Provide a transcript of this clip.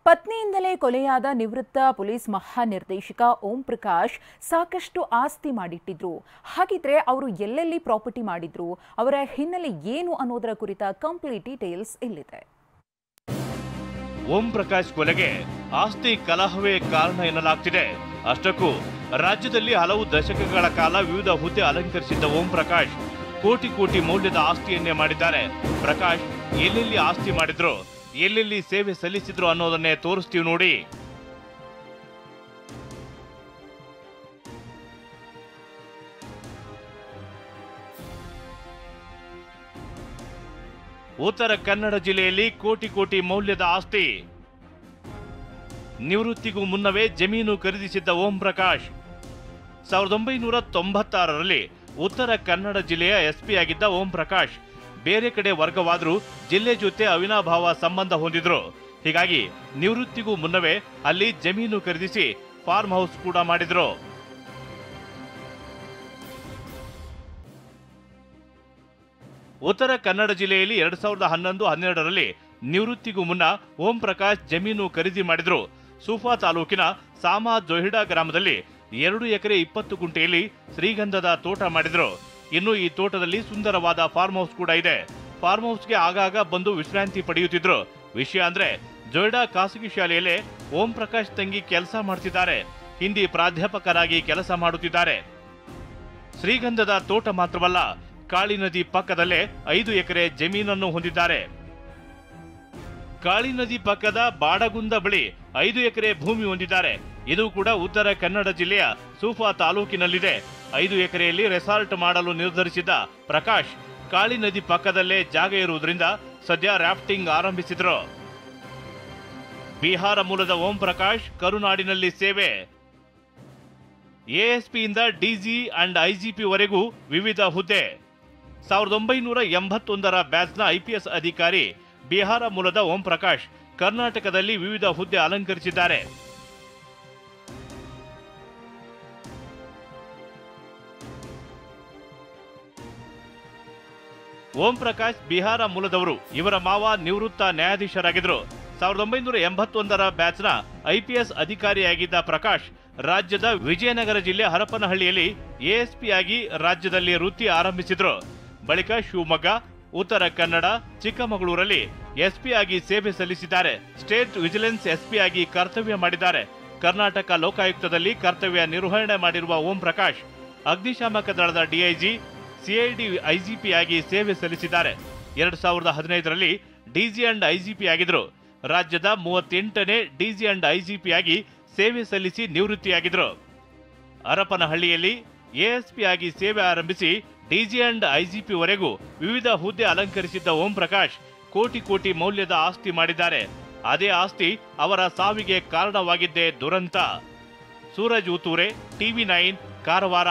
ಪತ್ನಿಯಿಂದಲೇ ಕೊಲೆಯಾದ ನಿವೃತ್ತ ಪೊಲೀಸ್ ಮಹಾನಿರ್ದೇಶಕ ಓಂ ಪ್ರಕಾಶ್ ಸಾಕಷ್ಟು ಆಸ್ತಿ ಮಾಡಿಟ್ಟಿದ್ರು. ಹಾಗಿದ್ರೆ ಅವರು ಎಲ್ಲೆಲ್ಲಿ ಪ್ರಾಪರ್ಟಿ ಮಾಡಿದ್ರು, ಅವರ ಹಿನ್ನೆಲೆ ಏನು ಅನ್ನೋದರ ಕುರಿತ ಕಂಪ್ಲೀಟ್ ಡೀಟೇಲ್ಸ್ ಇಲ್ಲಿದೆ. ಓಂ ಪ್ರಕಾಶ್ ಕೊಲೆಗೆ ಆಸ್ತಿ ಕಲಹವೇ ಕಾರಣ ಎನ್ನಲಾಗ್ತಿದೆ. ಅಷ್ಟಕ್ಕೂ ರಾಜ್ಯದಲ್ಲಿ ಹಲವು ದಶಕಗಳ ಕಾಲ ವಿವಿಧ ಹುದ್ದೆ ಅಲಂಕರಿಸಿದ್ದ ಓಂ ಪ್ರಕಾಶ್ ಕೋಟಿ ಕೋಟಿ ಮೌಲ್ಯದ ಆಸ್ತಿಯನ್ನೇ ಮಾಡಿದ್ದಾರೆ. ಪ್ರಕಾಶ್ ಎಲ್ಲೆಲ್ಲಿ ಆಸ್ತಿ ಮಾಡಿದ್ರು, ಎಲ್ಲೆಲ್ಲಿ ಸೇವೆ ಸಲ್ಲಿಸಿದ್ರು ಅನ್ನೋದನ್ನೇ ತೋರಿಸ್ತೀವಿ ನೋಡಿ. ಉತ್ತರ ಕನ್ನಡ ಜಿಲ್ಲೆಯಲ್ಲಿ ಕೋಟಿ ಕೋಟಿ ಮೌಲ್ಯದ ಆಸ್ತಿ. ನಿವೃತ್ತಿಗೂ ಮುನ್ನವೇ ಜಮೀನು ಖರೀದಿಸಿದ್ದ ಓಂ ಪ್ರಕಾಶ್ 1996ರಲ್ಲಿ ಉತ್ತರ ಕನ್ನಡ ಜಿಲ್ಲೆಯ ಎಸ್ಪಿ ಆಗಿದ್ದ ಓಂ ಪ್ರಕಾಶ್ ಬೇರೆ ಕಡೆ ವರ್ಗವಾದರೂ ಜಿಲ್ಲೆ ಜೊತೆ ಅವಿನಾಭಾವ ಸಂಬಂಧ ಹೊಂದಿದ್ರು. ಹೀಗಾಗಿ ನಿವೃತ್ತಿಗೂ ಮುನ್ನವೇ ಅಲ್ಲಿ ಜಮೀನು ಖರೀದಿಸಿ ಫಾರ್ಮ್ ಹೌಸ್ ಕೂಡ ಮಾಡಿದ್ರು. ಉತ್ತರ ಕನ್ನಡ ಜಿಲ್ಲೆಯಲ್ಲಿ 2011-12ರಲ್ಲಿ ನಿವೃತ್ತಿಗೂ ಮುನ್ನ ಓಂ ಪ್ರಕಾಶ್ ಜಮೀನು ಖರೀದಿ ಮಾಡಿದ್ರು. ಸೂಫಾ ತಾಲೂಕಿನ ಸಾಮಾ ಜೊಹಿಡಾ ಗ್ರಾಮದಲ್ಲಿ 2 ಎಕರೆ 20 ಗುಂಟೆಯಲ್ಲಿ ಶ್ರೀಗಂಧದ ತೋಟ ಮಾಡಿದ್ರು. ಇನ್ನು ಈ ತೋಟದಲ್ಲಿ ಸುಂದರವಾದ ಫಾರ್ಮ್ ಹೌಸ್ ಕೂಡ ಇದೆ. ಫಾರ್ಮ್ ಹೌಸ್ಗೆ ಆಗಾಗ ಬಂದು ವಿಶ್ರಾಂತಿ ಪಡೆಯುತ್ತಿದ್ರು. ವಿಷಯ ಅಂದ್ರೆ ಜೊಯ್ಡಾ ಖಾಸಗಿ ಶಾಲೆಯಲ್ಲೇ ಓಂ ಪ್ರಕಾಶ್ ತಂಗಿ ಕೆಲಸ ಮಾಡ್ತಿದ್ದಾರೆ. ಹಿಂದಿ ಪ್ರಾಧ್ಯಾಪಕರಾಗಿ ಕೆಲಸ ಮಾಡುತ್ತಿದ್ದಾರೆ. ಶ್ರೀಗಂಧದ ತೋಟ ಮಾತ್ರವಲ್ಲ, ಕಾಳಿ ನದಿ ಪಕ್ಕದಲ್ಲೇ 5 ಎಕರೆ ಜಮೀನನ್ನು ಹೊಂದಿದ್ದಾರೆ. ಕಾಳಿ ನದಿ ಪಕ್ಕದ ಬಾಡಗುಂದ ಬಳಿ 5 ಎಕರೆ ಭೂಮಿ ಹೊಂದಿದ್ದಾರೆ. ಇದು ಕೂಡ ಉತ್ತರ ಕನ್ನಡ ಜಿಲ್ಲೆಯ ಸೂಫಾ ತಾಲೂಕಿನಲ್ಲಿದೆ. 5 ಎಕರೆಯಲ್ಲಿ ರೆಸಾರ್ಟ್ ಮಾಡಲು ನಿರ್ಧರಿಸಿದ್ದ ಪ್ರಕಾಶ್ ಕಾಳಿ ನದಿ ಪಕ್ಕದಲ್ಲೇ ಜಾಗ ಇರುವುದರಿಂದ ಸದ್ಯ ರಾಫ್ಟಿಂಗ್ ಆರಂಭಿಸಿದ್ರು. ಬಿಹಾರ ಮೂಲದ ಓಂ ಪ್ರಕಾಶ್ ಕರುನಾಡಿನಲ್ಲಿ ಸೇವೆ. ಎಎಸ್ಪಿಯಿಂದ ಡಿಜಿ ಅಂಡ್ ಐಜಿಪಿ ವರೆಗೂ ವಿವಿಧ ಹುದ್ದೆ. 1981ರ ಬ್ಯಾಚ್ನ ಐಪಿಎಸ್ ಅಧಿಕಾರಿ ಬಿಹಾರ ಮೂಲದ ಓಂ ಪ್ರಕಾಶ್ ಕರ್ನಾಟಕದಲ್ಲಿ ವಿವಿಧ ಹುದ್ದೆ ಅಲಂಕರಿಸಿದ್ದಾರೆ. ಓಂ ಪ್ರಕಾಶ್ ಬಿಹಾರ ಮೂಲದವರು. ಇವರ ಮಾವ ನಿವೃತ್ತ ನ್ಯಾಯಾಧೀಶರಾಗಿದ್ದರು. 1981ರ ಬ್ಯಾಚ್ನ ಐಪಿಎಸ್ ಅಧಿಕಾರಿಯಾಗಿದ್ದ ಪ್ರಕಾಶ್ ರಾಜ್ಯದ ವಿಜಯನಗರ ಜಿಲ್ಲೆ ಹರಪನಹಳ್ಳಿಯಲ್ಲಿ ಎಎಸ್ಪಿ ಆಗಿ ರಾಜ್ಯದಲ್ಲಿ ವೃತ್ತಿ ಆರಂಭಿಸಿದ್ರು. ಬಳಿಕ ಶಿವಮೊಗ್ಗ, ಉತ್ತರ ಕನ್ನಡ, ಚಿಕ್ಕಮಗಳೂರಲ್ಲಿ ಎಸ್ಪಿ ಆಗಿ ಸೇವೆ ಸಲ್ಲಿಸಿದ್ದಾರೆ. ಸ್ಟೇಟ್ ವಿಜಿಲೆನ್ಸ್ ಎಸ್ಪಿ ಆಗಿ ಕರ್ತವ್ಯ ಮಾಡಿದ್ದಾರೆ. ಕರ್ನಾಟಕ ಲೋಕಾಯುಕ್ತದಲ್ಲಿ ಕರ್ತವ್ಯ ನಿರ್ವಹಣೆ ಮಾಡಿರುವ ಓಂ ಪ್ರಕಾಶ್ ಅಗ್ನಿಶಾಮಕ ದಳದ ಡಿಐಜಿ, ಸಿಐಡಿ ಐಜಿಪಿ ಆಗಿ ಸೇವೆ ಸಲ್ಲಿಸಿದ್ದಾರೆ. 2015ರಲ್ಲಿ ಡಿಜಿ ಅಂಡ್ ಐಜಿಪಿ ಆಗಿದ್ರು. ರಾಜ್ಯದ 38ನೇ ಡಿಜಿ ಅಂಡ್ ಐಜಿಪಿ ಆಗಿ ಸೇವೆ ಸಲ್ಲಿಸಿ ನಿವೃತ್ತಿಯಾಗಿದ್ರು. ಹರಪನಹಳ್ಳಿಯಲ್ಲಿ ಎಎಸ್ಪಿ ಆಗಿ ಸೇವೆ ಆರಂಭಿಸಿ ಡಿಜಿ ಅಂಡ್ ಐಜಿಪಿ ವರೆಗೂ ವಿವಿಧ ಹುದ್ದೆ ಅಲಂಕರಿಸಿದ್ದ ಓಂ ಪ್ರಕಾಶ್ ಕೋಟಿ ಕೋಟಿ ಮೌಲ್ಯದ ಆಸ್ತಿ ಮಾಡಿದ್ದಾರೆ. ಅದೇ ಆಸ್ತಿ ಅವರ ಸಾವಿಗೆ ಕಾರಣವಾಗಿದ್ದೇ ದುರಂತ. ಸೂರಜ್ ಉತೂರೆ, ಟಿವಿ9, ಕಾರವಾರ.